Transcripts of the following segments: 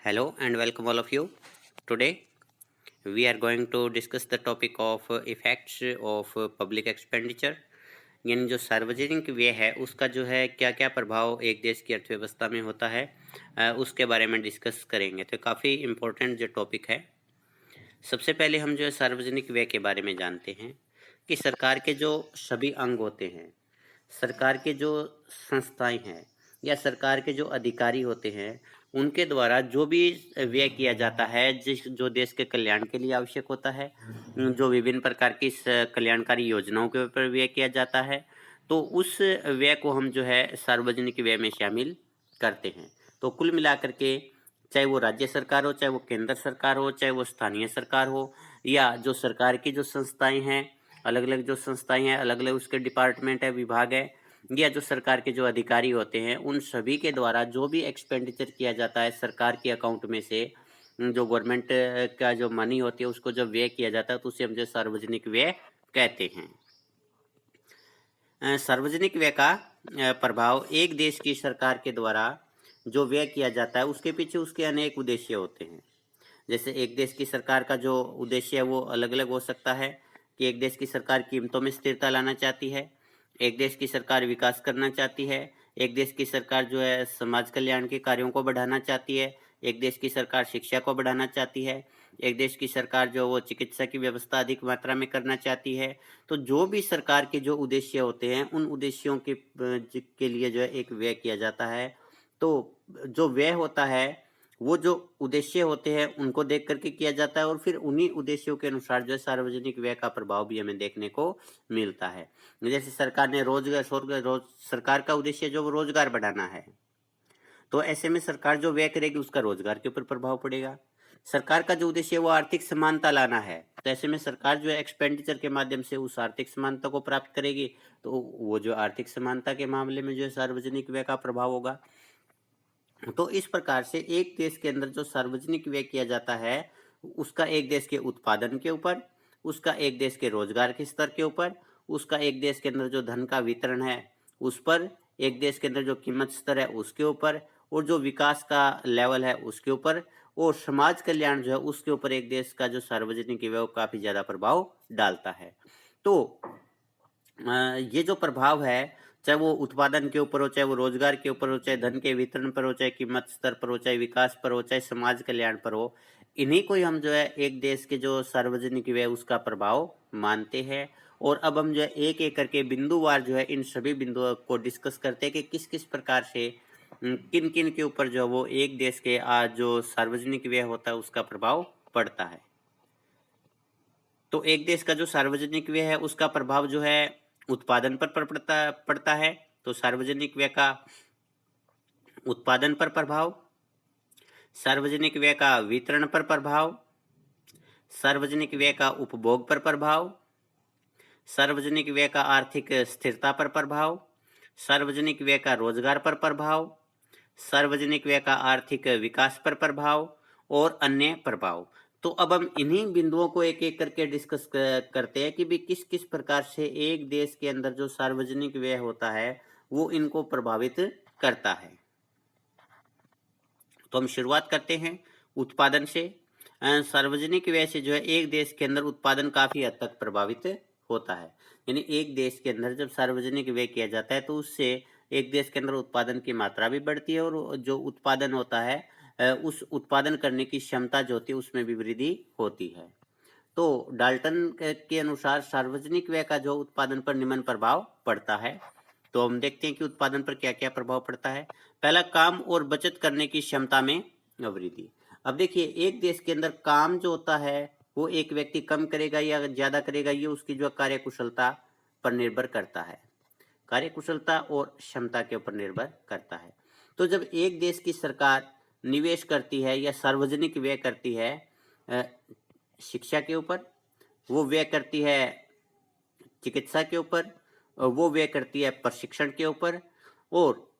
Hello and welcome all of you. Today we are going to discuss the topic of effects of public expenditure, यानी जो सार्वजनिक व्यय है उसका जो है क्या क्या प्रभाव एक देश की अर्थव्यवस्था में होता है, उसके बारे में डिस्कस करेंगे। तो काफ़ी इम्पोर्टेंट जो टॉपिक है, सबसे पहले हम जो है सार्वजनिक व्यय के बारे में जानते हैं कि सरकार के जो सभी अंग होते हैं, सरकार के जो संस्थाएं हैं या सरकार के जो अधिकारी होते हैं, उनके द्वारा जो भी व्यय किया जाता है जिस जो देश के कल्याण के लिए आवश्यक होता है, जो विभिन्न प्रकार की कल्याणकारी योजनाओं के ऊपर व्यय किया जाता है, तो उस व्यय को हम जो है सार्वजनिक व्यय में शामिल करते हैं। तो कुल मिलाकर के चाहे वो राज्य सरकार हो, चाहे वो केंद्र सरकार हो, चाहे वो स्थानीय सरकार हो, या जो सरकार की जो संस्थाएं हैं, अलग अलग जो संस्थाएं हैं, अलग अलग उसके डिपार्टमेंट है, विभाग है, या जो सरकार के जो अधिकारी होते हैं, उन सभी के द्वारा जो भी एक्सपेंडिचर किया जाता है सरकार के अकाउंट में से, जो गवर्नमेंट का जो मनी होती है उसको जब व्यय किया जाता है तो उसे हम जो सार्वजनिक व्यय कहते हैं। सार्वजनिक व्यय का प्रभाव एक देश की सरकार के द्वारा जो व्यय किया जाता है उसके पीछे उसके अनेक उद्देश्य होते हैं। जैसे एक देश की सरकार का जो उद्देश्य है वो अलग अलग हो सकता है कि एक देश की सरकार कीमतों में स्थिरता लाना चाहती है, एक देश की सरकार विकास करना चाहती है, एक देश की सरकार जो है समाज कल्याण के कार्यों को बढ़ाना चाहती है, एक देश की सरकार शिक्षा को बढ़ाना चाहती है, एक देश की सरकार जो वो चिकित्सा की व्यवस्था अधिक मात्रा में करना चाहती है। तो जो भी सरकार के जो उद्देश्य होते हैं उन उद्देश्यों के लिए जो है एक व्यय किया जाता है। तो जो व्यय होता है वो जो उद्देश्य होते हैं उनको देख करके किया जाता है और फिर उन्हीं उद्देश्यों के अनुसार जो है सार्वजनिक व्यय का प्रभाव भी हमें देखने को मिलता है। जैसे सरकार ने सरकार का उद्देश्य जो वो रोजगार बढ़ाना है, तो ऐसे में सरकार जो व्यय करेगी उसका रोजगार के ऊपर प्रभाव पड़ेगा। सरकार का जो उद्देश्य है वो आर्थिक समानता लाना है, तो ऐसे में सरकार जो है एक्सपेंडिचर के माध्यम से उस आर्थिक समानता को प्राप्त करेगी, तो वो जो आर्थिक समानता के मामले में जो है सार्वजनिक व्यय का प्रभाव होगा। तो इस प्रकार से एक देश के अंदर जो सार्वजनिक व्यय किया जाता है उसका एक देश के उत्पादन के ऊपर, उसका एक देश के रोजगार के स्तर के ऊपर, उसका एक देश के अंदर जो धन का वितरण है उस पर, एक देश के अंदर जो कीमत स्तर है उसके ऊपर, और जो विकास का लेवल है उसके ऊपर, और समाज कल्याण जो है उसके ऊपर एक देश का जो सार्वजनिक व्यय काफी ज्यादा प्रभाव डालता है। तो ये जो प्रभाव है, चाहे वो उत्पादन के ऊपर हो, चाहे वो रोजगार के ऊपर हो, चाहे धन के वितरण पर हो, चाहे कीमत स्तर पर हो, चाहे विकास पर हो, चाहे समाज कल्याण पर हो, इन्हीं को ही हम जो है एक देश के जो सार्वजनिक व्यय उसका प्रभाव मानते हैं। और अब हम जो है एक एक करके बिंदुवार जो है इन सभी बिंदुओं को डिस्कस करते हैं कि किस किस प्रकार से किन किन के ऊपर जो वो एक देश के जो सार्वजनिक व्यय होता है उसका प्रभाव पड़ता है। तो एक देश का जो सार्वजनिक व्यय है उसका प्रभाव जो है उत्पादन पर पड़ता है। तो सार्वजनिक व्यय का उत्पादन पर प्रभाव, सार्वजनिक व्यय का वितरण पर प्रभाव, सार्वजनिक व्यय का उपभोग पर प्रभाव, सार्वजनिक व्यय का आर्थिक स्थिरता पर प्रभाव, सार्वजनिक व्यय का रोजगार पर प्रभाव, सार्वजनिक व्यय का आर्थिक विकास पर प्रभाव और अन्य प्रभाव। तो अब हम इन्हीं बिंदुओं को एक एक करके डिस्कस करते हैं कि भी किस किस प्रकार से एक देश के अंदर जो सार्वजनिक व्यय होता है वो इनको प्रभावित करता है। तो हम शुरुआत करते हैं उत्पादन से। सार्वजनिक व्यय से जो है एक देश के अंदर उत्पादन काफी हद तक प्रभावित होता है। यानी एक देश के अंदर जब सार्वजनिक व्यय किया जाता है तो उससे एक देश के अंदर उत्पादन की मात्रा भी बढ़ती है और जो उत्पादन होता है उस उत्पादन करने की क्षमता जो होती है उसमें भी वृद्धि होती है। तो डाल्टन के अनुसार सार्वजनिक व्यय का जो उत्पादन पर निम्न प्रभाव पड़ता है। तो हम देखते हैं कि उत्पादन पर क्या क्या प्रभाव पड़ता है। पहला, काम और बचत करने की क्षमता में वृद्धि। अब देखिए एक देश के अंदर काम जो होता है वो एक व्यक्ति कम करेगा या ज्यादा करेगा ये उसकी जो कार्यकुशलता पर निर्भर करता है, कार्यकुशलता और क्षमता के ऊपर निर्भर करता है। तो जब एक देश की सरकार निवेश करती है या सार्वजनिक व्यय करती है शिक्षा के ऊपर, वो व्यय करती है चिकित्सा के ऊपर, वो व्यय करती है प्रशिक्षण के ऊपर, और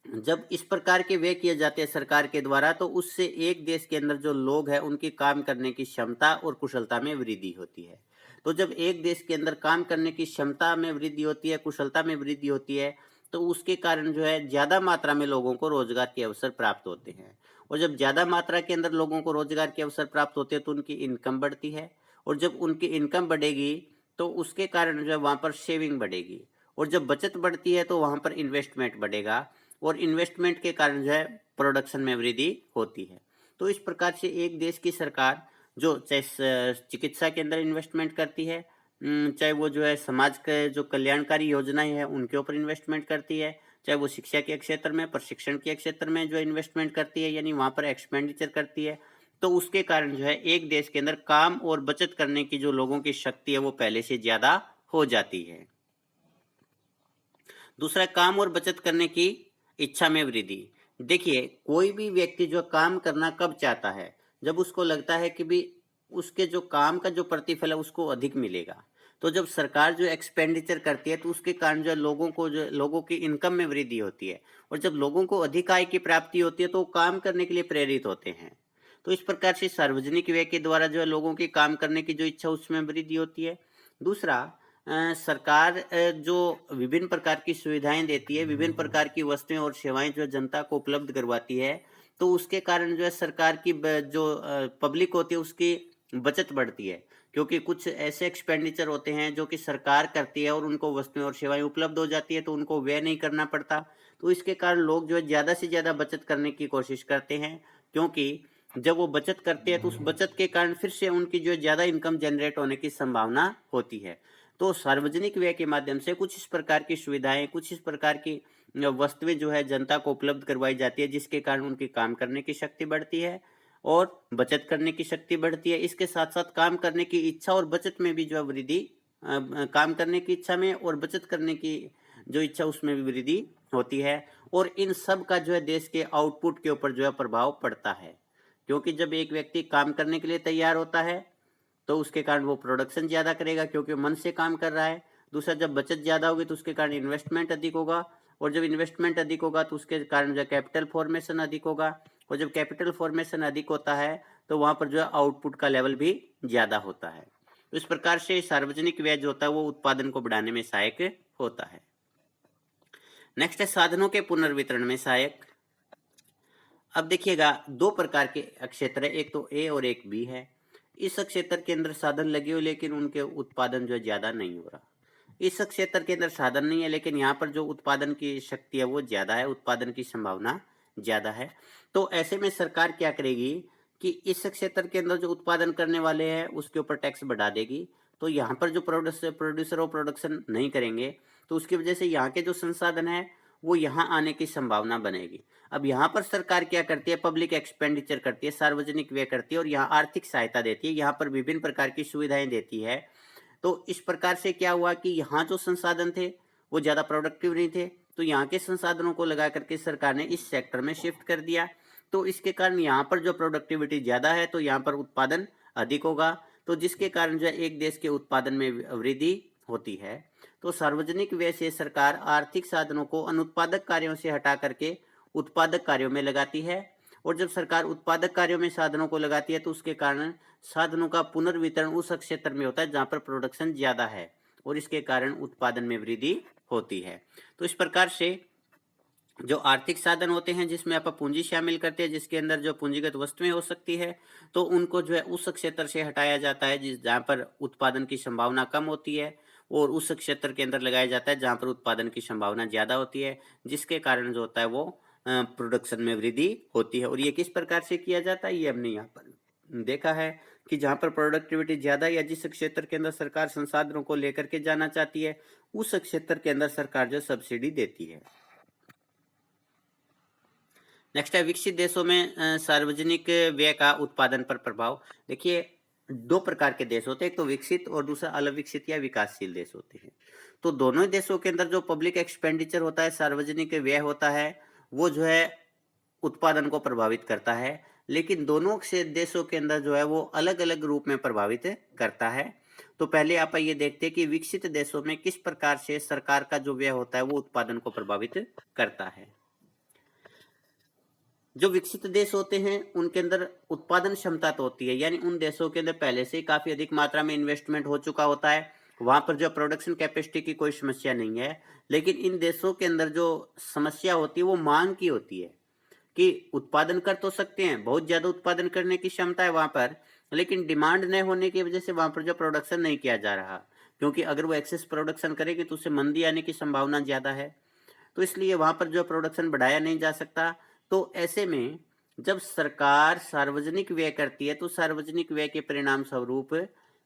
जब इस प्रकार के व्यय किए जाते हैं सरकार के द्वारा तो उससे एक देश के अंदर जो लोग हैं उनकी काम करने की क्षमता और कुशलता में वृद्धि होती है। तो जब एक देश के अंदर काम करने की क्षमता में वृद्धि होती है, कुशलता में वृद्धि होती है, तो उसके कारण जो है ज्यादा मात्रा में लोगों को रोजगार के अवसर प्राप्त होते हैं और जब ज़्यादा मात्रा के अंदर लोगों को रोजगार के अवसर प्राप्त होते हैं तो उनकी इनकम बढ़ती है, और जब उनकी इनकम बढ़ेगी तो उसके कारण जो है वहाँ पर सेविंग बढ़ेगी, और जब बचत बढ़ती है तो वहाँ पर इन्वेस्टमेंट बढ़ेगा, और इन्वेस्टमेंट के कारण जो है प्रोडक्शन में वृद्धि होती है। तो इस प्रकार से एक देश की सरकार जो चाहे चिकित्सा के अंदर इन्वेस्टमेंट करती है, चाहे वो जो है समाज के जो कल्याणकारी योजनाएं हैं उनके ऊपर इन्वेस्टमेंट करती है, चाहे वो शिक्षा के क्षेत्र में, प्रशिक्षण के क्षेत्र में जो इन्वेस्टमेंट करती है, यानी वहाँ पर एक्सपेंडिचर करती है, तो उसके कारण जो है एक देश के अंदर काम और बचत करने की जो लोगों की शक्ति है वो पहले से ज़्यादा हो जाती है। दूसरा, काम और बचत करने की इच्छा में वृद्धि। देखिए, कोई भी व्यक्ति जो काम करना कब चाहता है? जब उसको लगता है कि भी उसके जो काम का जो प्रतिफल है उसको अधिक मिलेगा। तो जब सरकार जो एक्सपेंडिचर करती है तो उसके कारण जो है लोगों की इनकम में वृद्धि होती है, और जब लोगों को अधिक आय की प्राप्ति होती है तो वो काम करने के लिए प्रेरित होते हैं। तो इस प्रकार से सार्वजनिक व्यय के द्वारा जो है लोगों की काम करने की जो इच्छा उसमें वृद्धि होती है। दूसरा, सरकार जो विभिन्न प्रकार की सुविधाएं देती है, विभिन्न प्रकार की वस्तुएं और सेवाएं जो है जनता को उपलब्ध करवाती है, तो उसके कारण जो है सरकार की जो पब्लिक होती है उसकी बचत बढ़ती है, क्योंकि कुछ ऐसे एक्सपेंडिचर होते हैं जो कि सरकार करती है और उनको वस्तुएं और सेवाएं उपलब्ध हो जाती है तो उनको व्यय नहीं करना पड़ता। तो इसके कारण लोग जो है ज़्यादा से ज़्यादा बचत करने की कोशिश करते हैं, क्योंकि जब वो बचत करते हैं तो उस बचत के कारण फिर से उनकी जो है ज़्यादा इनकम जनरेट होने की संभावना होती है। तो सार्वजनिक व्यय के माध्यम से कुछ इस प्रकार की सुविधाएं, कुछ इस प्रकार की वस्तुएं जो है जनता को उपलब्ध करवाई जाती है, जिसके कारण उनकी काम करने की शक्ति बढ़ती है और बचत करने की शक्ति बढ़ती है। इसके साथ साथ काम करने की इच्छा और बचत में भी जो है वृद्धि, काम करने की इच्छा में और बचत करने की जो इच्छा उसमें भी वृद्धि होती है, और इन सब का जो है देश के आउटपुट के ऊपर जो है प्रभाव पड़ता है, क्योंकि जब एक व्यक्ति काम करने के लिए तैयार होता है तो उसके कारण वो प्रोडक्शन ज़्यादा करेगा क्योंकि मन से काम कर रहा है। दूसरा, जब बचत ज़्यादा होगी तो उसके कारण इन्वेस्टमेंट अधिक होगा, और जब इन्वेस्टमेंट अधिक होगा तो उसके कारण जो है कैपिटल फॉर्मेशन अधिक होगा, और जब कैपिटल फॉर्मेशन अधिक होता है तो वहाँ पर जो है आउटपुट का लेवल भी ज़्यादा होता है। तो इस प्रकार से सार्वजनिक व्यय जो होता है वो उत्पादन को बढ़ाने में सहायक होता है। नेक्स्ट है साधनों के पुनर्वितरण में सहायक। अब देखिएगा, दो प्रकार के क्षेत्र है, एक तो ए और एक बी है। इस क्षेत्र के अंदर साधन लगे हुए लेकिन उनके उत्पादन जो है ज्यादा नहीं हो रहा। इस क्षेत्र के अंदर साधन नहीं है लेकिन यहाँ पर जो उत्पादन की शक्ति है वो ज्यादा है, उत्पादन की संभावना ज्यादा है। तो ऐसे में सरकार क्या करेगी कि इस क्षेत्र के अंदर जो उत्पादन करने वाले हैं उसके ऊपर टैक्स बढ़ा देगी। तो यहाँ पर जो प्रोड्यूसर और प्रोडक्शन नहीं करेंगे तो उसकी वजह से यहाँ के जो संसाधन है वो यहाँ आने की संभावना बनेगी। अब यहाँ पर सरकार क्या करती है? पब्लिक एक्सपेंडिचर करती है, सार्वजनिक व्यय करती है और यहाँ आर्थिक सहायता देती है, यहाँ पर विभिन्न प्रकार की सुविधाएं देती है। तो इस प्रकार से क्या हुआ कि यहाँ जो संसाधन थे वो ज़्यादा प्रोडक्टिव नहीं थे, तो यहाँ के संसाधनों को लगा करके सरकार ने इस सेक्टर में शिफ्ट कर दिया। तो इसके कारण यहाँ पर जो प्रोडक्टिविटी ज़्यादा है तो यहाँ पर उत्पादन अधिक होगा, तो जिसके कारण जो है एक देश के उत्पादन में वृद्धि होती है। तो सार्वजनिक व्यय से सरकार आर्थिक साधनों को अनुत्पादक कार्यों से हटा करके उत्पादक कार्यों में लगाती है, और जब सरकार उत्पादक कार्यों में साधनों को लगाती है तो उसके कारण साधनों का पुनर्वितरण उस क्षेत्र में होता है जहाँ पर प्रोडक्शन ज़्यादा है, और इसके कारण उत्पादन में वृद्धि होती है। तो इस प्रकार से जो आर्थिक साधन होते हैं जिसमें आप पूंजी शामिल करते हैं, जिसके अंदर जो पूंजीगत वस्तुएं हो सकती है, तो उनको जो है उस क्षेत्र से हटाया जाता है जिस जहाँ पर उत्पादन की संभावना कम होती है, और उस क्षेत्र के अंदर लगाया जाता है जहाँ पर उत्पादन की संभावना ज़्यादा होती है, जिसके कारण जो होता है वो प्रोडक्शन में वृद्धि होती है। और ये किस प्रकार से किया जाता है ये हमने यहाँ पर देखा है कि जहाँ पर प्रोडक्टिविटी ज़्यादा या जिस क्षेत्र के अंदर सरकार संसाधनों को लेकर के जाना चाहती है उस क्षेत्र के अंदर सरकार जो सब्सिडी देती है। नेक्स्ट है विकसित देशों में सार्वजनिक व्यय का उत्पादन पर प्रभाव। देखिए, दो प्रकार के देश होते हैं, एक तो विकसित और दूसरा अविकसित या विकासशील देश होते हैं। तो दोनों ही देशों के अंदर जो पब्लिक एक्सपेंडिचर होता है, सार्वजनिक व्यय होता है, वो जो है उत्पादन को प्रभावित करता है, लेकिन दोनों से देशों के अंदर जो है वो अलग अलग रूप में प्रभावित करता है। तो पहले आप ये देखते हैं कि विकसित देशों में किस प्रकार से सरकार का जो व्यय होता है वो उत्पादन को प्रभावित करता है। जो विकसित देश होते हैं उनके अंदर उत्पादन क्षमता तो होती है, यानी उन देशों के अंदर पहले से ही काफी अधिक मात्रा में इन्वेस्टमेंट हो चुका होता है, वहां पर जो प्रोडक्शन कैपेसिटी की कोई समस्या नहीं है। लेकिन इन देशों के अंदर जो समस्या होती है वो मांग की होती है, कि उत्पादन कर तो सकते हैं, बहुत ज़्यादा उत्पादन करने की क्षमता है वहाँ पर, लेकिन डिमांड न होने की वजह से वहाँ पर जो प्रोडक्शन नहीं किया जा रहा, क्योंकि अगर वो एक्सेस प्रोडक्शन करेंगे तो उससे मंदी आने की संभावना ज़्यादा है। तो इसलिए वहाँ पर जो प्रोडक्शन बढ़ाया नहीं जा सकता। तो ऐसे में जब सरकार सार्वजनिक व्यय करती है तो सार्वजनिक व्यय के परिणाम स्वरूप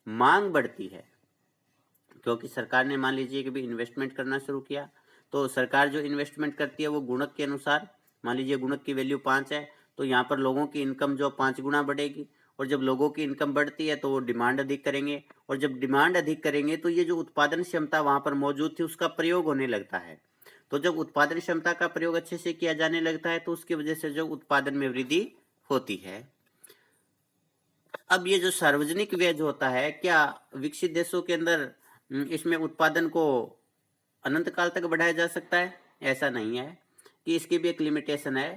मांग बढ़ती है, क्योंकि सरकार ने मान लीजिए कि भी इन्वेस्टमेंट करना शुरू किया, तो सरकार जो इन्वेस्टमेंट करती है वो गुणक के अनुसार, मान लीजिए गुणक की वैल्यू 5 है, तो यहाँ पर लोगों की इनकम जो 5 गुना बढ़ेगी, और जब लोगों की इनकम बढ़ती है तो वो डिमांड अधिक करेंगे, और जब डिमांड अधिक करेंगे तो ये जो उत्पादन क्षमता वहाँ पर मौजूद थी उसका प्रयोग होने लगता है। तो जब उत्पादन क्षमता का प्रयोग अच्छे से किया जाने लगता है तो उसकी वजह से जो उत्पादन में वृद्धि होती है। अब ये जो सार्वजनिक व्यय जो होता है, क्या विकसित देशों के अंदर इसमें उत्पादन को अनंत काल तक बढ़ाया जा सकता है? ऐसा नहीं है, कि इसकी भी एक लिमिटेशन है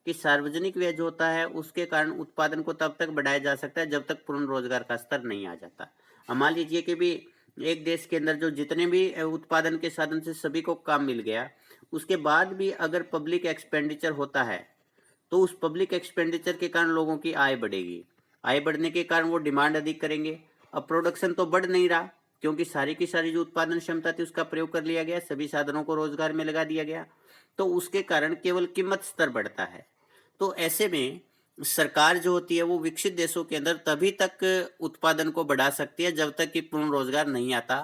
कि सार्वजनिक व्यय जो होता है उसके कारण उत्पादन को तब तक बढ़ाया जा सकता है जब तक पूर्ण रोजगार का स्तर नहीं आ जाता। अब मान लीजिए कि भी एक देश के अंदर जो जितने भी उत्पादन के साधन से सभी को काम मिल गया, उसके बाद भी अगर पब्लिक एक्सपेंडिचर होता है तो उस पब्लिक एक्सपेंडिचर के कारण लोगों की आय बढ़ेगी, आय बढ़ने के कारण वो डिमांड अधिक करेंगे। अब प्रोडक्शन तो बढ़ नहीं रहा, क्योंकि सारी की सारी जो उत्पादन क्षमता थी उसका प्रयोग कर लिया गया, सभी साधनों को रोजगार में लगा दिया गया, तो उसके कारण केवल कीमत स्तर बढ़ता है। तो ऐसे में सरकार जो होती है वो विकसित देशों के अंदर तभी तक उत्पादन को बढ़ा सकती है जब तक कि पूर्ण रोजगार नहीं आता।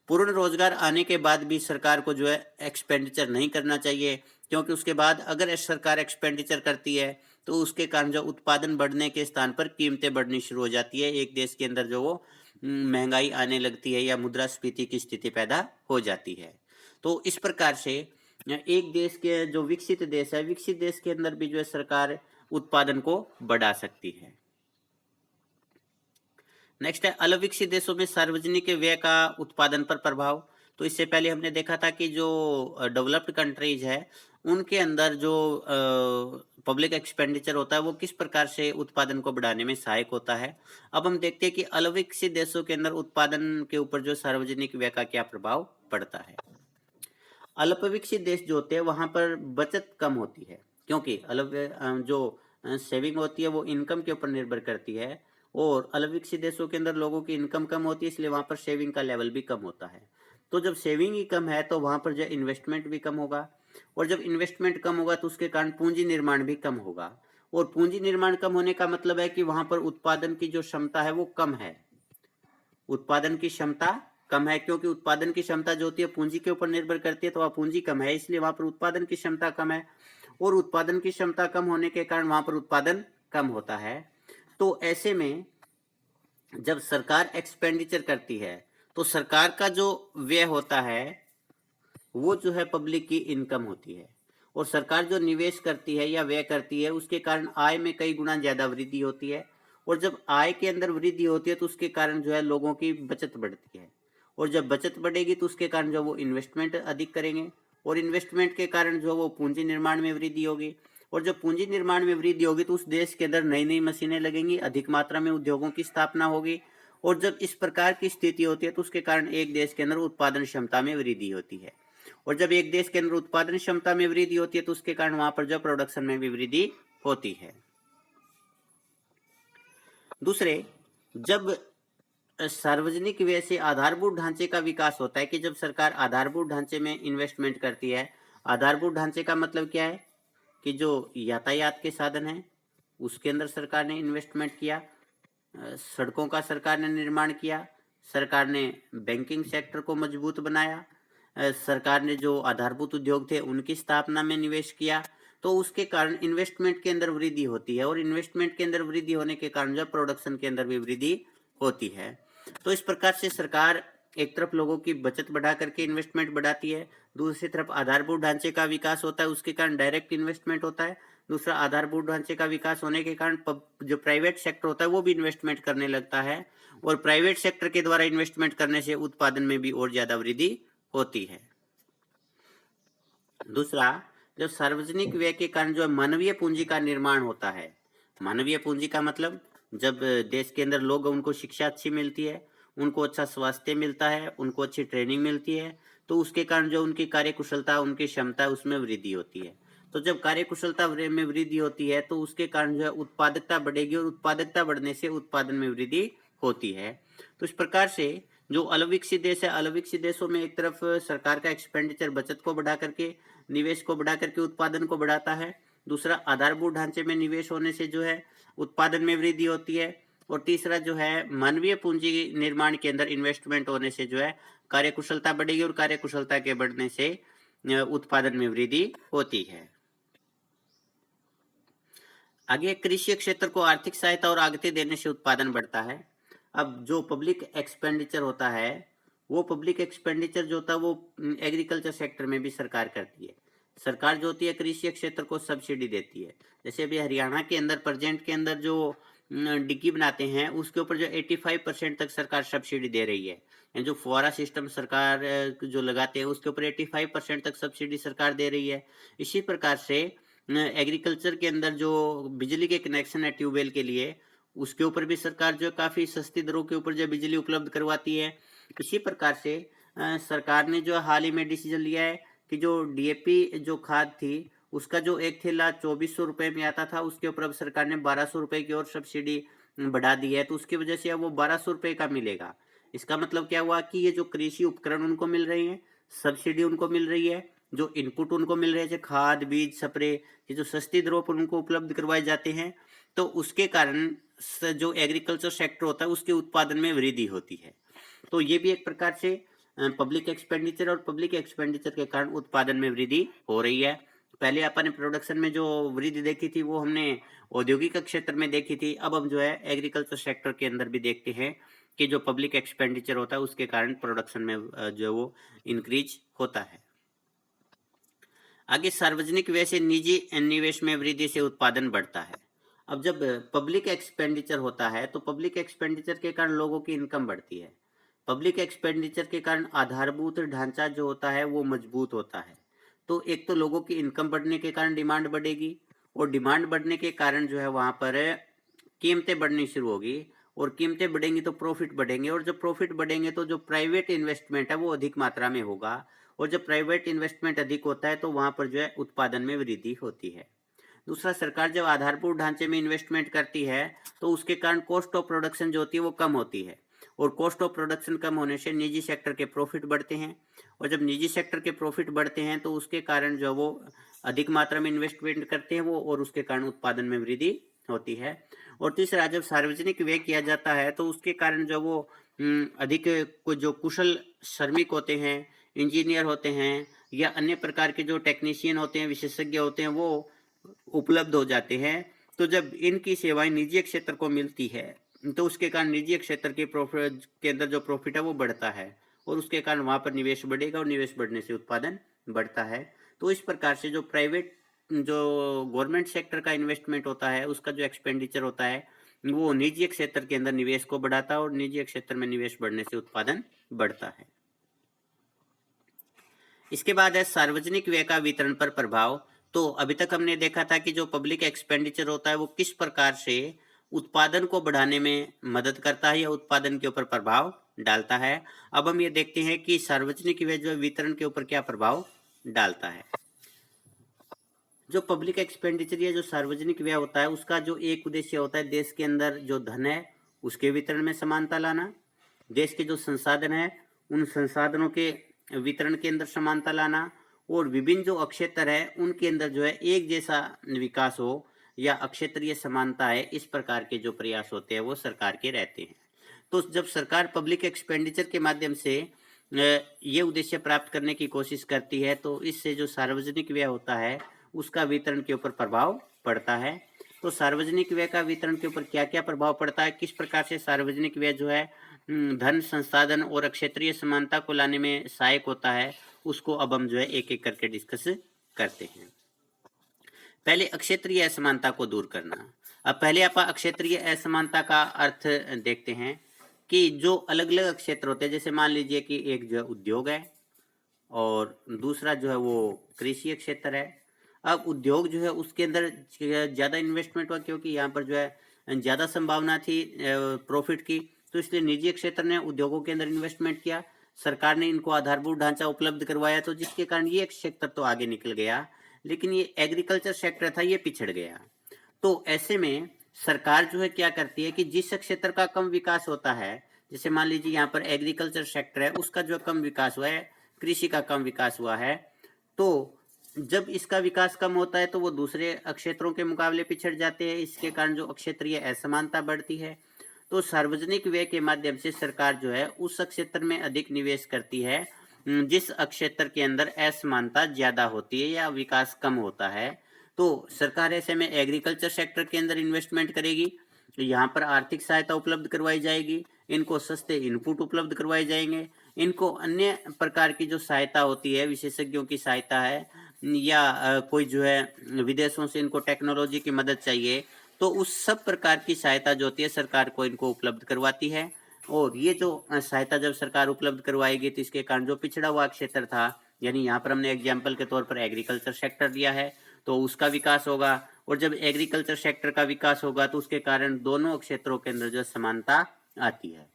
पूर्ण रोजगार आने के बाद भी सरकार को जो है एक्सपेंडिचर नहीं करना चाहिए, क्योंकि उसके बाद अगर सरकार एक्सपेंडिचर करती है तो उसके कारण जो उत्पादन बढ़ने के स्थान पर कीमतें बढ़नी शुरू हो जाती है, एक देश के अंदर जो वो महंगाई आने लगती है या मुद्रास्फीति की स्थिति पैदा हो जाती है। तो इस प्रकार से एक देश के जो विकसित देश है, विकसित देश के अंदर भी जो है सरकार उत्पादन को बढ़ा सकती है। नेक्स्ट है अविकसित देशों में सार्वजनिक व्यय का उत्पादन पर प्रभाव। तो इससे पहले हमने देखा था कि जो डेवलप्ड कंट्रीज है उनके अंदर जो पब्लिक एक्सपेंडिचर होता है वो किस प्रकार से उत्पादन को बढ़ाने में सहायक होता है। अब हम देखते हैं कि अविकसित देशों के अंदर उत्पादन के ऊपर जो सार्वजनिक व्यय का क्या प्रभाव पड़ता है। अल्पविकसित देश जो होते हैं वहां पर बचत कम होती है, क्योंकि जो सेविंग होती है वो इनकम के ऊपर निर्भर करती है, और अल्पविकसित देशों के अंदर लोगों की इनकम कम होती है, इसलिए वहां पर सेविंग का लेवल भी कम होता है। तो जब सेविंग ही कम है तो वहां पर जो इन्वेस्टमेंट भी कम होगा, और जब इन्वेस्टमेंट कम होगा तो उसके कारण पूंजी निर्माण भी कम होगा, और पूंजी निर्माण कम होने का मतलब है कि वहां पर उत्पादन की जो क्षमता है वो कम है, उत्पादन की क्षमता कम है, क्योंकि उत्पादन की क्षमता जो होती है पूंजी के ऊपर निर्भर करती है, तो वह पूंजी कम है, इसलिए वहां पर उत्पादन की क्षमता कम है, और उत्पादन की क्षमता कम होने के कारण वहां पर उत्पादन कम होता है। तो ऐसे में जब सरकार एक्सपेंडिचर करती है तो सरकार का जो व्यय होता है वो जो है पब्लिक की इनकम होती है, और सरकार जो निवेश करती है या व्यय करती है उसके कारण आय में कई गुना ज्यादा वृद्धि होती है, और जब आय के अंदर वृद्धि होती है तो उसके कारण जो है लोगों की बचत बढ़ती है, और जब बचत बढ़ेगी तो उसके कारण जो वो इन्वेस्टमेंट अधिक करेंगे, और इन्वेस्टमेंट के कारण जो वो पूंजी निर्माण में वृद्धि होगी, और जब पूंजी निर्माण में वृद्धि होगी तो उस देश के अंदर नई नई मशीनें लगेंगी, अधिक मात्रा में उद्योगों की स्थापना होगी, और जब इस प्रकार की स्थिति होती है तो उसके कारण एक देश के अंदर उत्पादन क्षमता में वृद्धि होती है, और जब एक देश के अंदर उत्पादन क्षमता में वृद्धि होती है तो उसके कारण वहां पर जो प्रोडक्शन में भी वृद्धि होती है। दूसरे, जब सार्वजनिक व्यय से आधारभूत ढांचे का विकास होता है, कि जब सरकार आधारभूत ढांचे में इन्वेस्टमेंट करती है, आधारभूत ढांचे का मतलब क्या है कि जो यातायात के साधन है उसके अंदर सरकार ने इन्वेस्टमेंट किया, सड़कों का सरकार ने निर्माण किया, सरकार ने बैंकिंग सेक्टर को मजबूत बनाया, सरकार ने जो आधारभूत उद्योग थे उनकी स्थापना में निवेश किया, तो उसके कारण इन्वेस्टमेंट के अंदर वृद्धि होती है, और इन्वेस्टमेंट के अंदर वृद्धि होने के कारण जो प्रोडक्शन के अंदर भी वृद्धि होती है। तो इस प्रकार से सरकार एक तरफ लोगों की बचत बढ़ा करके इन्वेस्टमेंट बढ़ाती है, दूसरी तरफ आधारभूत ढांचे का विकास होता है उसके कारण डायरेक्ट इन्वेस्टमेंट होता है, दूसरा आधारभूत ढांचे का विकास होने के कारण जो प्राइवेट सेक्टर होता है वो भी इन्वेस्टमेंट करने लगता है, और प्राइवेट सेक्टर के द्वारा इन्वेस्टमेंट करने से उत्पादन में भी और ज्यादा वृद्धि होती है। दूसरा, जब सार्वजनिक व्यय के कारण जो मानवीय पूंजी का निर्माण होता है, मानवीय पूंजी का मतलब जब देश के अंदर लोग उनको शिक्षा अच्छी मिलती है, उनको अच्छा स्वास्थ्य मिलता है, उनको अच्छी ट्रेनिंग मिलती है, तो उसके कारण जो उनकी कार्यकुशलता उनकी क्षमता उसमें वृद्धि होती है। तो जब कार्यकुशलता में वृद्धि होती है तो उसके कारण जो है उत्पादकता बढ़ेगी और उत्पादकता बढ़ने से उत्पादन में वृद्धि होती है। तो इस प्रकार से जो अविकसित देश है, अविकसित देशों में एक तरफ सरकार का एक्सपेंडिचर बचत को बढ़ा करके, निवेश को बढ़ा करके उत्पादन को बढ़ाता है। दूसरा, आधारभूत ढांचे में निवेश होने से जो है उत्पादन में वृद्धि होती है। और तीसरा जो है मानवीय पूंजी निर्माण के अंदर इन्वेस्टमेंट होने से जो है कार्यकुशलता बढ़ेगी और कार्यकुशलता के बढ़ने से उत्पादन में वृद्धि होती है। आगे, कृषि क्षेत्र को आर्थिक सहायता और आगति देने से उत्पादन बढ़ता है। अब जो पब्लिक एक्सपेंडिचर होता है, वो पब्लिक एक्सपेंडिचर जो होता है वो एग्रीकल्चर सेक्टर में भी सरकार करती है। सरकार जो होती है कृषि क्षेत्र को सब्सिडी देती है। जैसे अभी हरियाणा के अंदर प्रेजेंट के अंदर जो डिग्गी बनाते हैं उसके ऊपर जो 85% तक सरकार सब्सिडी दे रही है। जो फुहारा सिस्टम सरकार जो लगाते हैं उसके ऊपर 85% तक सब्सिडी सरकार दे रही है। इसी प्रकार से एग्रीकल्चर के अंदर जो बिजली के कनेक्शन है ट्यूबवेल के लिए, उसके ऊपर भी सरकार जो काफी सस्ती दरों के ऊपर जो बिजली उपलब्ध करवाती है। इसी प्रकार से सरकार ने जो हाल ही में डिसीजन लिया है कि जो डीएपी जो खाद थी उसका जो एक थैला 2400 रुपए में आता था, उसके ऊपर अब सरकार ने 1200 रुपए की और सब्सिडी बढ़ा दी है। तो उसकी वजह से अब वो 1200 रुपए का मिलेगा। इसका मतलब क्या हुआ कि ये जो कृषि उपकरण उनको मिल रहे हैं, सब्सिडी उनको मिल रही है, जो इनपुट उनको मिल रहे हैं जैसे खाद, बीज, स्प्रे, ये जो सस्ती दरों पर उनको उपलब्ध करवाए जाते हैं, तो उसके कारण जो एग्रीकल्चर सेक्टर होता है उसके उत्पादन में वृद्धि होती है। तो ये भी एक प्रकार से पब्लिक एक्सपेंडिचर, और पब्लिक एक्सपेंडिचर के कारण उत्पादन में वृद्धि हो रही है। पहले अपन प्रोडक्शन में जो वृद्धि देखी थी वो हमने औद्योगिक क्षेत्र में देखी थी। अब हम जो है एग्रीकल्चर सेक्टर के अंदर भी देखते हैं कि जो पब्लिक एक्सपेंडिचर होता है उसके कारण प्रोडक्शन में जो वो इंक्रीज होता है। आगे, सार्वजनिक व्यय से निजी निवेश में वृद्धि से उत्पादन बढ़ता है। अब जब पब्लिक एक्सपेंडिचर होता है तो पब्लिक एक्सपेंडिचर के कारण लोगों की इनकम बढ़ती है। पब्लिक एक्सपेंडिचर के कारण आधारभूत ढांचा जो होता है वो मजबूत होता है। तो एक तो लोगों की इनकम बढ़ने के कारण डिमांड बढ़ेगी, और डिमांड बढ़ने के कारण जो है वहां पर कीमतें बढ़नी शुरू होगी, और कीमतें बढ़ेंगी तो प्रॉफिट बढ़ेंगे, और जब प्रॉफिट बढ़ेंगे तो जो प्राइवेट इन्वेस्टमेंट है वो अधिक मात्रा में होगा, और जब प्राइवेट इन्वेस्टमेंट अधिक होता है तो वहां पर जो है उत्पादन में वृद्धि होती है। दूसरा, सरकार जब आधारभूत ढांचे में इन्वेस्टमेंट करती है तो उसके कारण कॉस्ट ऑफ प्रोडक्शन जो होती है वो कम होती है, और कॉस्ट ऑफ प्रोडक्शन कम होने से निजी सेक्टर के प्रॉफिट बढ़ते हैं, और जब निजी सेक्टर के प्रॉफिट बढ़ते हैं तो उसके कारण जो वो अधिक मात्रा में इन्वेस्टमेंट करते हैं वो, और उसके कारण उत्पादन में वृद्धि होती है। और तीसरा, जब सार्वजनिक व्यय किया जाता है तो उसके कारण जो वो अधिक जो कुशल श्रमिक होते हैं, इंजीनियर होते हैं, या अन्य प्रकार के जो टेक्नीशियन होते हैं, विशेषज्ञ होते हैं, वो उपलब्ध हो जाते हैं। तो जब इनकी सेवाएं निजी क्षेत्र को मिलती है तो उसके कारण निजी क्षेत्र के प्रॉफिट के अंदर जो प्रॉफिट है वो बढ़ता है, और उसके कारण वहां पर निवेश बढ़ेगा, और निवेश बढ़ने से उत्पादन बढ़ता है। तो इस प्रकार से जो प्राइवेट जो गवर्नमेंट सेक्टर का इन्वेस्टमेंट होता है उसका जो एक्सपेंडिचर होता है वो निजी क्षेत्र के अंदर निवेश को बढ़ाता है, और निजी क्षेत्र में निवेश बढ़ने से उत्पादन बढ़ता है। इसके बाद है सार्वजनिक व्यय का वितरण पर प्रभाव। तो अभी तक हमने देखा था कि जो पब्लिक एक्सपेंडिचर होता है वो किस प्रकार से उत्पादन को बढ़ाने में मदद करता है या उत्पादन के ऊपर प्रभाव डालता है। अब हम ये देखते हैं कि सार्वजनिक व्यय जो वितरण के ऊपर क्या प्रभाव डालता है। जो पब्लिक एक्सपेंडिचर या जो सार्वजनिक व्यय होता है उसका जो एक उद्देश्य होता है देश के अंदर जो धन है उसके वितरण में समानता लाना, देश के जो संसाधन है उन संसाधनों के वितरण के अंदर समानता लाना, और विभिन्न जो अक्षेत्र है उनके अंदर जो है एक जैसा विकास हो या अक्षेत्रीय समानता है, इस प्रकार के जो प्रयास होते हैं वो सरकार के रहते हैं। तो जब सरकार पब्लिक एक्सपेंडिचर के माध्यम से ये उद्देश्य प्राप्त करने की कोशिश करती है तो इससे जो सार्वजनिक व्यय होता है उसका वितरण के ऊपर प्रभाव पड़ता है। तो सार्वजनिक व्यय का वितरण के ऊपर क्या क्या प्रभाव पड़ता है, किस प्रकार से सार्वजनिक व्यय जो है धन, संसाधन और क्षेत्रीय समानता को लाने में सहायक होता है, उसको अब हम जो है एक एक करके डिस्कस करते हैं। पहले अक्षेत्रीय असमानता को दूर करना। अब पहले आप अक्षेत्रीय असमानता का अर्थ देखते हैं कि जो अलग अलग क्षेत्र होते हैं, जैसे मान लीजिए कि एक जो है उद्योग है और दूसरा जो है वो कृषि क्षेत्र है। अब उद्योग जो है उसके अंदर ज़्यादा इन्वेस्टमेंट हुआ क्योंकि यहाँ पर जो है ज़्यादा संभावना थी प्रॉफिट की, तो इसलिए निजी क्षेत्र ने उद्योगों के अंदर इन्वेस्टमेंट किया, सरकार ने इनको आधारभूत ढांचा उपलब्ध करवाया, तो जिसके कारण ये क्षेत्र तो आगे निकल गया। लेकिन ये एग्रीकल्चर सेक्टर था, ये पिछड़ गया। तो ऐसे में सरकार जो है क्या करती है कि जिस क्षेत्र का कम विकास होता है, जैसे मान लीजिए यहाँ पर एग्रीकल्चर सेक्टर है, उसका जो कम विकास हुआ है, कृषि का कम विकास हुआ है, तो जब इसका विकास कम होता है तो वो दूसरे क्षेत्रों के मुकाबले पिछड़ जाते हैं। इसके कारण जो क्षेत्रीय असमानता बढ़ती है। तो सार्वजनिक व्यय के माध्यम से सरकार जो है उस क्षेत्र में अधिक निवेश करती है जिस क्षेत्र के अंदर असमानता ज्यादा होती है या विकास कम होता है। तो सरकार ऐसे में एग्रीकल्चर सेक्टर के अंदर इन्वेस्टमेंट करेगी, तो यहाँ पर आर्थिक सहायता उपलब्ध करवाई जाएगी, इनको सस्ते इनपुट उपलब्ध करवाए जाएंगे, इनको अन्य प्रकार की जो सहायता होती है, विशेषज्ञों की सहायता है या कोई जो है विदेशों से इनको टेक्नोलॉजी की मदद चाहिए, तो उस सब प्रकार की सहायता जो होती है सरकार को इनको उपलब्ध करवाती है। और ये जो सहायता जब सरकार उपलब्ध करवाएगी तो इसके कारण जो पिछड़ा हुआ क्षेत्र था, यानी यहाँ पर हमने एग्जाम्पल के तौर पर एग्रीकल्चर सेक्टर दिया है, तो उसका विकास होगा। और जब एग्रीकल्चर सेक्टर का विकास होगा तो उसके कारण दोनों क्षेत्रों के अंदर जो समानता आती है।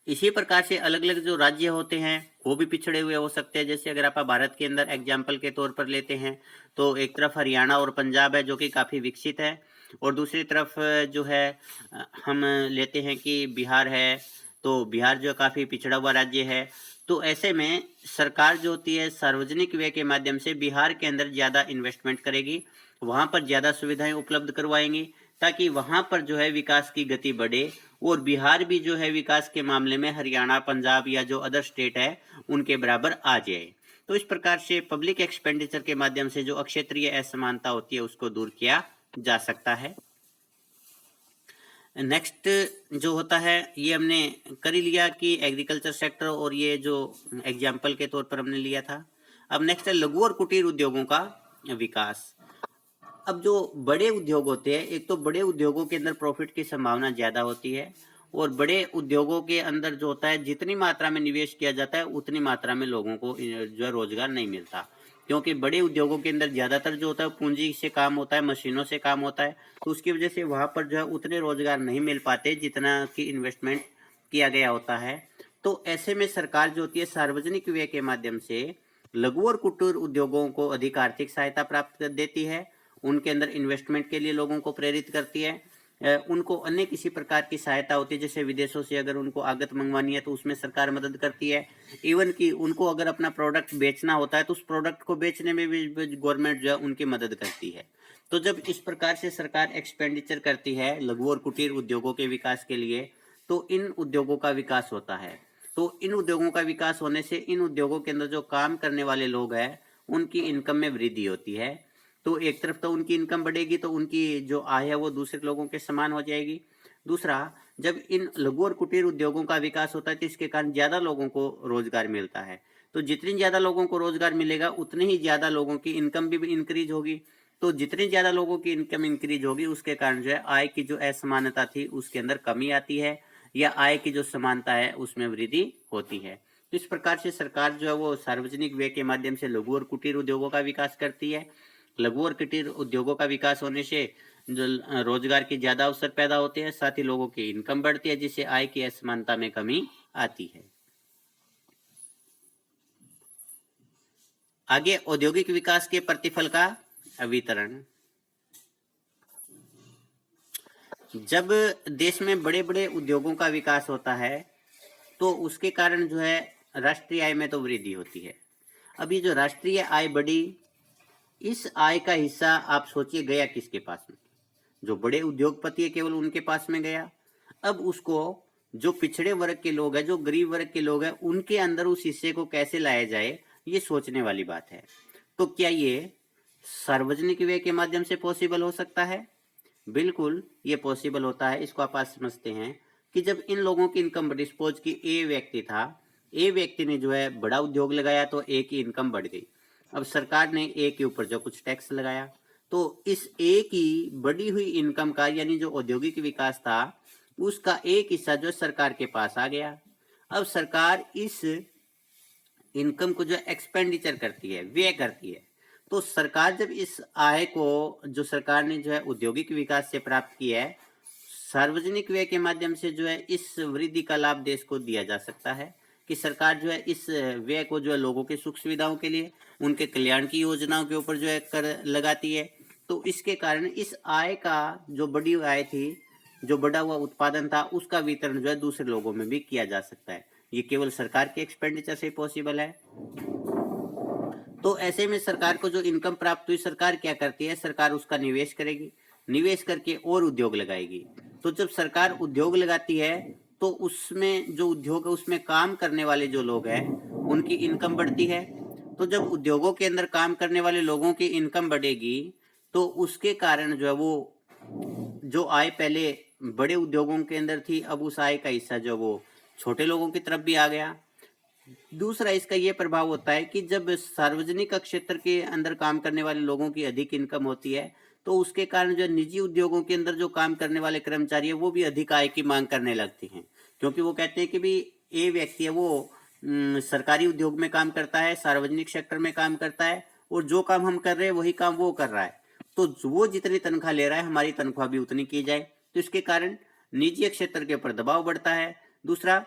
इसी प्रकार से अलग अलग जो राज्य होते हैं वो भी पिछड़े हुए हो सकते हैं। जैसे अगर आप भारत के अंदर एग्जाम्पल के तौर पर लेते हैं तो एक तरफ हरियाणा और पंजाब है जो कि काफ़ी विकसित है, और दूसरी तरफ जो है हम लेते हैं कि बिहार है, तो बिहार जो काफ़ी पिछड़ा हुआ राज्य है। तो ऐसे में सरकार जो होती है सार्वजनिक व्यय के माध्यम से बिहार के अंदर ज़्यादा इन्वेस्टमेंट करेगी, वहाँ पर ज़्यादा सुविधाएं उपलब्ध करवाएंगी ताकि वहाँ पर जो है विकास की गति बढ़े और बिहार भी जो है विकास के मामले में हरियाणा, पंजाब या जो अदर स्टेट है उनके बराबर आ जाए। तो इस प्रकार से पब्लिक एक्सपेंडिचर के माध्यम से जो क्षेत्रीय असमानता होती है उसको दूर किया जा सकता है। नेक्स्ट जो होता है ये हमने कर ही लिया कि एग्रीकल्चर सेक्टर, और ये जो एग्जाम्पल के तौर पर हमने लिया था। अब नेक्स्ट है लघु और कुटीर उद्योगों का विकास। अब जो बड़े उद्योग होते हैं, एक तो बड़े उद्योगों के अंदर प्रॉफिट की संभावना ज्यादा होती है, और बड़े उद्योगों के अंदर जो होता है जितनी मात्रा में निवेश किया जाता है उतनी मात्रा में लोगों को जो है रोजगार नहीं मिलता, क्योंकि बड़े उद्योगों के अंदर ज्यादातर जो होता है पूंजी से काम होता है, मशीनों से काम होता है, तो उसकी वजह से वहां पर जो है उतने रोजगार नहीं मिल पाते जितना की इन्वेस्टमेंट किया गया होता है। तो ऐसे में सरकार जो होती है सार्वजनिक व्यय के माध्यम से लघु और कुटीर उद्योगों को अधिक आर्थिक सहायता प्राप्त कर देती है, उनके अंदर इन्वेस्टमेंट के लिए लोगों को प्रेरित करती है, उनको अन्य किसी प्रकार की सहायता होती है, जैसे विदेशों से अगर उनको आगत मंगवानी है तो उसमें सरकार मदद करती है। इवन कि उनको अगर अपना प्रोडक्ट बेचना होता है तो उस प्रोडक्ट को बेचने में भी गवर्नमेंट जो है उनकी मदद करती है। तो जब इस प्रकार से सरकार एक्सपेंडिचर करती है लघु और कुटीर उद्योगों के विकास के लिए, तो इन उद्योगों का विकास होता है। तो इन उद्योगों का विकास होने से इन उद्योगों के अंदर जो काम करने वाले लोग हैं उनकी इनकम में वृद्धि होती है। तो एक तरफ तो उनकी इनकम बढ़ेगी तो उनकी जो आय है वो दूसरे लोगों के समान हो जाएगी। दूसरा, जब इन लघु और कुटीर उद्योगों का विकास होता है तो इसके कारण ज्यादा लोगों को रोजगार मिलता है। तो जितनी ज्यादा लोगों को रोजगार मिलेगा उतनी ही ज्यादा लोगों की इनकम भी इंक्रीज होगी। तो जितनी ज्यादा लोगों की इनकम इंक्रीज होगी उसके कारण जो है आय की जो असमानता थी उसके अंदर कमी आती है, या आय की जो समानता है उसमें वृद्धि होती है। तो इस प्रकार से सरकार जो है वो सार्वजनिक व्यय के माध्यम से लघु और कुटीर उद्योगों का विकास करती है। लघु और कुटीर उद्योगों का विकास होने से जो रोजगार के ज्यादा अवसर पैदा होते हैं, साथ ही लोगों की इनकम बढ़ती है जिससे आय की असमानता में कमी आती है। आगे औद्योगिक विकास के प्रतिफल का वितरण। जब देश में बड़े बड़े उद्योगों का विकास होता है तो उसके कारण जो है राष्ट्रीय आय में तो वृद्धि होती है। अब ये जो राष्ट्रीय आय बढ़ी, इस आय का हिस्सा आप सोचिए गया किसके पास में? जो बड़े उद्योगपति है केवल उनके पास में गया। अब उसको जो पिछड़े वर्ग के लोग हैं, जो गरीब वर्ग के लोग हैं, उनके अंदर उस हिस्से को कैसे लाया जाए, ये सोचने वाली बात है। तो क्या ये सार्वजनिक व्यय के माध्यम से पॉसिबल हो सकता है? बिल्कुल ये पॉसिबल होता है। इसको आप समझते हैं कि जब इन लोगों की इनकम बढ़ी, सपोज कि ए व्यक्ति था, ए व्यक्ति ने जो है बड़ा उद्योग लगाया तो ए की इनकम बढ़ गई। अब सरकार ने ए के ऊपर जो कुछ टैक्स लगाया तो इस ए की बढ़ी हुई इनकम का, यानी जो औद्योगिक विकास था उसका एक हिस्सा जो सरकार के पास आ गया। अब सरकार इस इनकम को जो एक्सपेंडिचर करती है, व्यय करती है, तो सरकार जब इस आय को जो सरकार ने जो है औद्योगिक विकास से प्राप्त किया है, सार्वजनिक व्यय के माध्यम से जो है इस वृद्धि का लाभ देश को दिया जा सकता है। कि सरकार जो है इस व्यय को जो है लोगों की सुख सुविधाओं के लिए, उनके कल्याण की योजनाओं के ऊपर जो है कर लगाती है। तो इसके कारण इस आय का जो बड़ी आय थी, जो बढ़ा हुआ उत्पादन था, उसका वितरण जो है दूसरे लोगों में भी किया जा सकता है। ये केवल सरकार के एक्सपेंडिचर से पॉसिबल है। तो ऐसे में सरकार को जो इनकम प्राप्त हुई, सरकार क्या करती है, सरकार उसका निवेश करेगी, निवेश करके और उद्योग लगाएगी। तो जब सरकार उद्योग लगाती है तो उसमें जो उद्योग है उसमें काम करने वाले जो लोग हैं उनकी इनकम बढ़ती है। तो जब उद्योगों के अंदर काम करने वाले लोगों की इनकम बढ़ेगी तो उसके कारण जो है वो जो आय पहले बड़े उद्योगों के अंदर थी, अब उस आय का हिस्सा जो वो छोटे लोगों की तरफ भी आ गया। दूसरा इसका ये प्रभाव होता है कि जब सार्वजनिक क्षेत्र के अंदर काम करने वाले लोगों की अधिक इनकम होती है तो उसके कारण जो निजी उद्योगों के अंदर जो काम करने वाले कर्मचारी है वो भी अधिक आय की मांग करने लगते हैं, क्योंकि वो कहते हैं कि भी ये व्यक्ति है वो सरकारी उद्योग में काम करता है, सार्वजनिक सेक्टर में काम करता है, और जो काम हम कर रहे हैं वही काम वो कर रहा है, तो वो जितनी तनख्वाह ले रहा है हमारी तनख्वाह भी उतनी की जाए। तो इसके कारण निजी क्षेत्र के ऊपर दबाव बढ़ता है। दूसरा,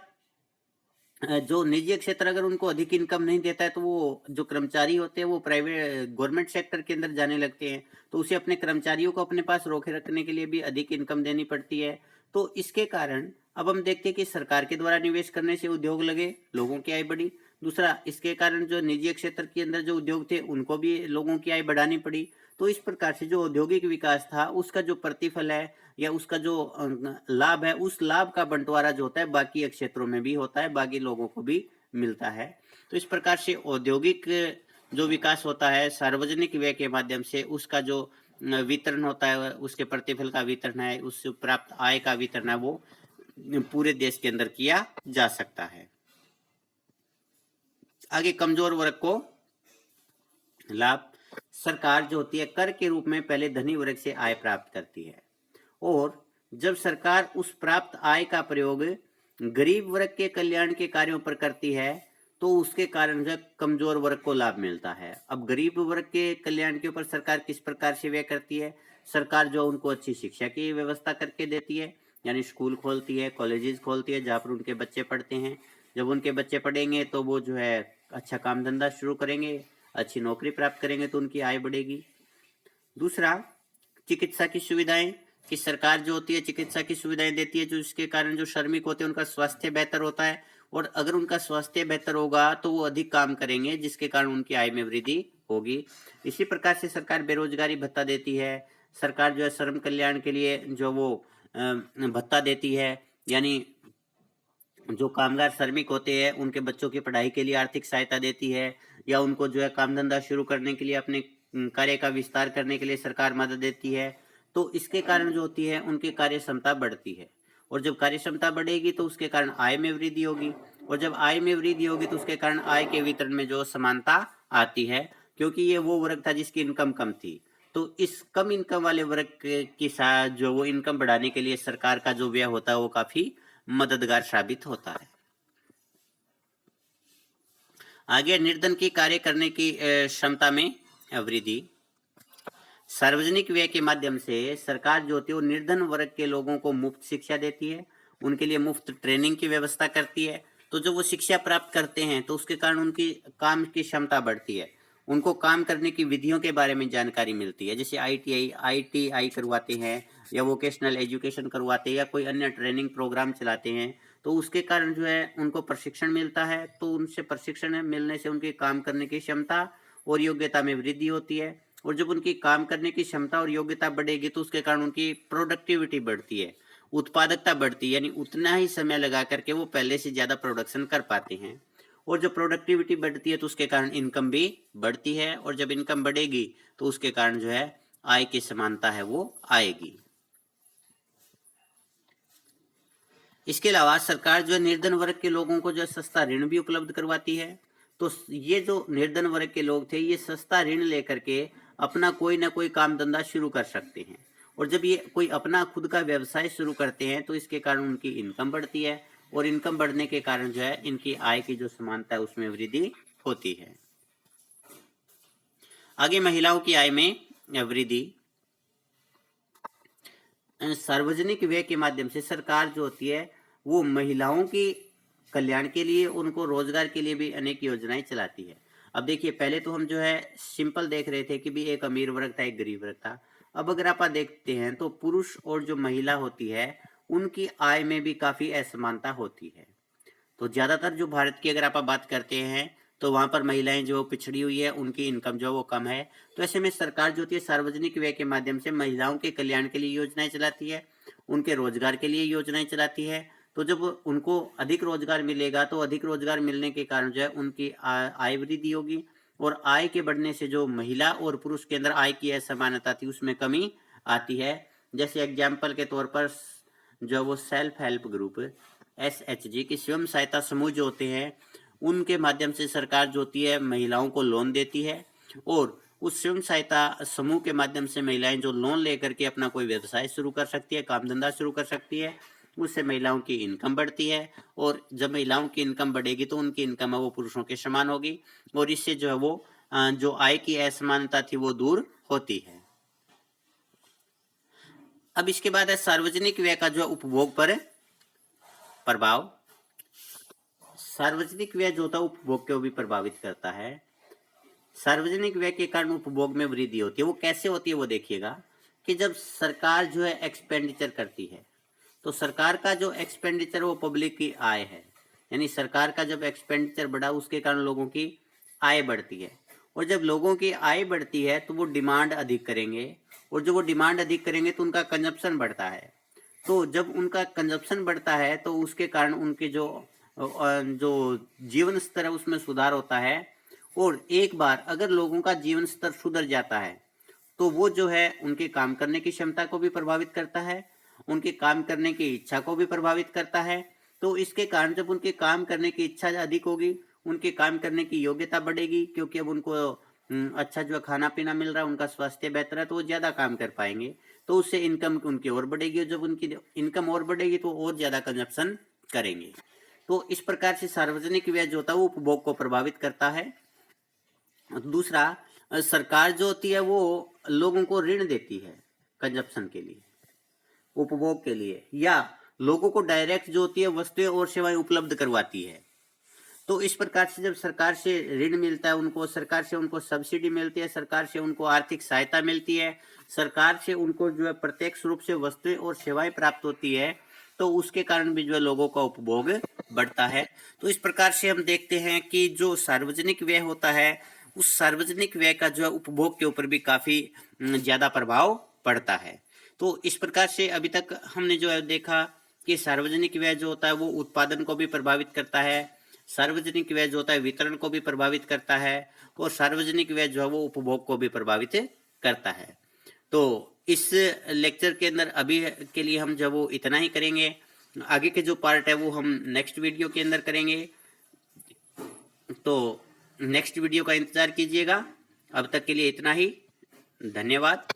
जो निजी क्षेत्र अगर उनको अधिक इनकम नहीं देता है तो वो जो कर्मचारी होते हैं वो प्राइवेट गवर्नमेंट सेक्टर के अंदर जाने लगते हैं, तो उसे अपने कर्मचारियों को अपने पास रोके रखने के लिए भी अधिक इनकम देनी पड़ती है। तो इसके कारण अब हम देखते हैं कि सरकार के द्वारा निवेश करने से उद्योग लगे, लोगों की आय बढ़ी। दूसरा, इसके कारण जो निजी क्षेत्र के अंदर जो उद्योग थे उनको भी लोगों की आय बढ़ानी पड़ी। तो इस प्रकार से जो औद्योगिक विकास था उसका जो प्रतिफल है या उसका जो लाभ है, उस लाभ का बंटवारा जो होता है बाकी क्षेत्रों में भी होता है, बाकी लोगों को भी मिलता है। तो इस प्रकार से औद्योगिक जो विकास होता है सार्वजनिक व्यय के माध्यम से, उसका जो वितरण होता है, उसके प्रतिफल का वितरण है, उससे प्राप्त आय का वितरण है, वो पूरे देश के अंदर किया जा सकता है। आगे कमजोर वर्ग को लाभ। सरकार जो होती है कर के रूप में पहले धनी वर्ग से आय प्राप्त करती है, और जब सरकार उस प्राप्त आय का प्रयोग गरीब वर्ग के कल्याण के कार्यों पर करती है तो उसके कारण जो कमजोर वर्ग को लाभ मिलता है। अब गरीब वर्ग के कल्याण के ऊपर सरकार किस प्रकार से व्यय करती है, सरकार जो उनको अच्छी शिक्षा की व्यवस्था करके देती है, यानी स्कूल खोलती है, कॉलेजेस खोलती है जहाँ पर उनके बच्चे पढ़ते हैं। जब उनके बच्चे पढ़ेंगे तो वो जो है अच्छा काम धंधा शुरू करेंगे, अच्छी नौकरी प्राप्त करेंगे तो उनकी आय बढ़ेगी। दूसरा, चिकित्सा की सुविधाएं, कि सरकार जो होती है चिकित्सा की सुविधाएं देती है, जो इसके कारण जो श्रमिक होते हैं उनका स्वास्थ्य बेहतर होता है, और अगर उनका स्वास्थ्य बेहतर होगा तो वो अधिक काम करेंगे जिसके कारण उनकी आय में वृद्धि होगी। इसी प्रकार से सरकार बेरोजगारी भत्ता देती है, सरकार जो है श्रम कल्याण के लिए जो वो भत्ता देती है, यानी जो कामगार श्रमिक होते हैं उनके बच्चों की पढ़ाई के लिए आर्थिक सहायता देती है, या उनको जो है काम धंधा शुरू करने के लिए, अपने कार्य का विस्तार करने के लिए सरकार मदद देती है। तो इसके कारण जो होती है उनकी कार्य क्षमता बढ़ती है, और जब कार्य क्षमता बढ़ेगी तो उसके कारण आय में वृद्धि होगी, और जब आय में वृद्धि होगी तो उसके कारण आय के वितरण में जो समानता आती है, क्योंकि ये वो वर्ग था जिसकी इनकम कम थी। तो इस कम इनकम वाले वर्ग के साथ जो वो इनकम बढ़ाने के लिए सरकार का जो व्यय होता है वो काफी मददगार साबित होता है। आगे, निर्धन की कार्य करने की क्षमता में वृद्धि। सार्वजनिक व्यय के माध्यम से सरकार जो होती है वो निर्धन वर्ग के लोगों को मुफ्त शिक्षा देती है, उनके लिए मुफ्त ट्रेनिंग की व्यवस्था करती है। तो जब वो शिक्षा प्राप्त करते हैं तो उसके कारण उनकी काम की क्षमता बढ़ती है, उनको काम करने की विधियों के बारे में जानकारी मिलती है, जैसे आईटीआई करवाते हैं, या वोकेशनल एजुकेशन करवाते हैं, या कोई अन्य ट्रेनिंग प्रोग्राम चलाते हैं। तो उसके कारण जो है उनको प्रशिक्षण मिलता है, तो उनसे प्रशिक्षण मिलने से उनकी काम करने की क्षमता और योग्यता में वृद्धि होती है, और जब उनकी काम करने की क्षमता और योग्यता बढ़ेगी तो उसके कारण उनकी प्रोडक्टिविटी बढ़ती है, उत्पादकता बढ़ती है, यानी उतना ही समय लगा करके वो पहले से ज्यादा प्रोडक्शन कर पाते हैं, और जब प्रोडक्टिविटी बढ़ती है तो उसके कारण इनकम भी बढ़ती है, और जब इनकम बढ़ेगी तो उसके कारण जो है आय की समानता है वो आएगी। इसके अलावा सरकार जो है निर्धन वर्ग के लोगों को जो है सस्ता ऋण भी उपलब्ध करवाती है। तो ये जो निर्धन वर्ग के लोग थे ये सस्ता ऋण लेकर के अपना कोई ना कोई काम धंधा शुरू कर सकते हैं, और जब ये कोई अपना खुद का व्यवसाय शुरू करते हैं तो इसके कारण उनकी इनकम बढ़ती है, और इनकम बढ़ने के कारण जो है इनकी आय की जो समानता है उसमें वृद्धि होती है। आगे, महिलाओं की आय में वृद्धि। सार्वजनिक व्यय के माध्यम से सरकार जो होती है वो महिलाओं की कल्याण के लिए, उनको रोजगार के लिए भी अनेक योजनाएं चलाती है। अब देखिए, पहले तो हम जो है सिंपल देख रहे थे कि भी एक अमीर वर्ग था, एक गरीब वर्ग था। अब अगर आप देखते हैं तो पुरुष और जो महिला होती है उनकी आय में भी काफी असमानता होती है। तो ज्यादातर जो भारत की अगर आप बात करते हैं तो वहां पर महिलाएं जो पिछड़ी हुई है, उनकी इनकम जो वो कम है। तो ऐसे में सरकार जो होती है सार्वजनिक व्यय के माध्यम से महिलाओं के कल्याण के लिए योजनाएं चलाती है, उनके रोजगार के लिए योजनाएं चलाती है। तो जब उनको अधिक रोजगार मिलेगा तो अधिक रोजगार मिलने के कारण जो है उनकी आय वृद्धि होगी, और आय के बढ़ने से जो महिला और पुरुष के अंदर आय की असमानता थी उसमें कमी आती है। जैसे एग्जाम्पल के तौर पर जो वो सेल्फ हेल्प ग्रुप SHG की स्वयं सहायता समूह जो होते हैं उनके माध्यम से सरकार जो होती है महिलाओं को लोन देती है, और उस स्वयं सहायता समूह के माध्यम से महिलाएं जो लोन लेकर के अपना कोई व्यवसाय शुरू कर सकती है, काम धंधा शुरू कर सकती है। उससे महिलाओं की इनकम बढ़ती है, और जब महिलाओं की इनकम बढ़ेगी तो उनकी इनकम है वो पुरुषों के समान होगी, और इससे जो है वो जो आय की असमानता थी वो दूर होती है। अब इसके बाद है सार्वजनिक व्यय का जो उपभोग पर प्रभाव। सार्वजनिक व्यय जो होता है उपभोग को भी प्रभावित करता है। सार्वजनिक व्यय के कारण उपभोग में वृद्धि होती है। वो कैसे होती है वो देखिएगा कि जब सरकार जो है एक्सपेंडिचर करती है, तो सरकार का जो एक्सपेंडिचर वो पब्लिक की आय है, यानी सरकार का जब एक्सपेंडिचर बढ़ा उसके कारण लोगों की आय बढ़ती है, और जब लोगों की आय बढ़ती है तो वो डिमांड अधिक करेंगे, और जब वो डिमांड अधिक करेंगे तो उनका कंजप्शन बढ़ता है। तो जब उनका कंजप्शन बढ़ता है तो उसके कारण उनके जो जीवन स्तर है उसमें सुधार होता है, और एक बार अगर लोगों का जीवन स्तर सुधर जाता है तो वो जो है उनके काम करने की क्षमता को भी प्रभावित करता है, उनके काम करने की इच्छा को भी प्रभावित करता है। तो इसके कारण जब उनके काम करने की इच्छा अधिक होगी, उनके काम करने की योग्यता बढ़ेगी, क्योंकि अब उनको अच्छा जो खाना पीना मिल रहा है, उनका स्वास्थ्य बेहतर है, तो वो ज्यादा काम कर पाएंगे। तो उससे इनकम उनकी और बढ़ेगी, और जब उनकी इनकम और बढ़ेगी तो और ज्यादा कंजप्शन करेंगे। तो इस प्रकार से सार्वजनिक व्यय जो होता है वो उपभोग को प्रभावित करता है। दूसरा, सरकार जो होती है वो लोगों को ऋण देती है कंजप्शन के लिए, उपभोग के लिए, या लोगों को डायरेक्ट जो होती है वस्तुएं और सेवाएं उपलब्ध करवाती है। तो इस प्रकार से जब सरकार से ऋण मिलता है उनको, सरकार से उनको सब्सिडी मिलती है, सरकार से उनको आर्थिक सहायता मिलती है, सरकार से उनको जो है प्रत्यक्ष रूप से वस्तुएं और सेवाएं प्राप्त होती है, तो उसके कारण भी जो है लोगों का उपभोग बढ़ता है। तो इस प्रकार से हम देखते हैं कि जो सार्वजनिक व्यय होता है उस सार्वजनिक व्यय का जो है उपभोग के ऊपर भी काफी ज्यादा प्रभाव पड़ता है। तो इस प्रकार से अभी तक हमने जो है देखा कि सार्वजनिक व्यय जो होता है वो उत्पादन को भी प्रभावित करता है, सार्वजनिक व्यय जो होता है वितरण को भी प्रभावित करता है, और सार्वजनिक व्यय जो है वो उपभोग को भी प्रभावित करता है। तो इस लेक्चर के अंदर अभी के लिए हम जो वो इतना ही करेंगे। आगे के जो पार्ट है वो हम नेक्स्ट वीडियो के अंदर करेंगे। तो नेक्स्ट वीडियो का इंतजार कीजिएगा। अब तक के लिए इतना ही। धन्यवाद।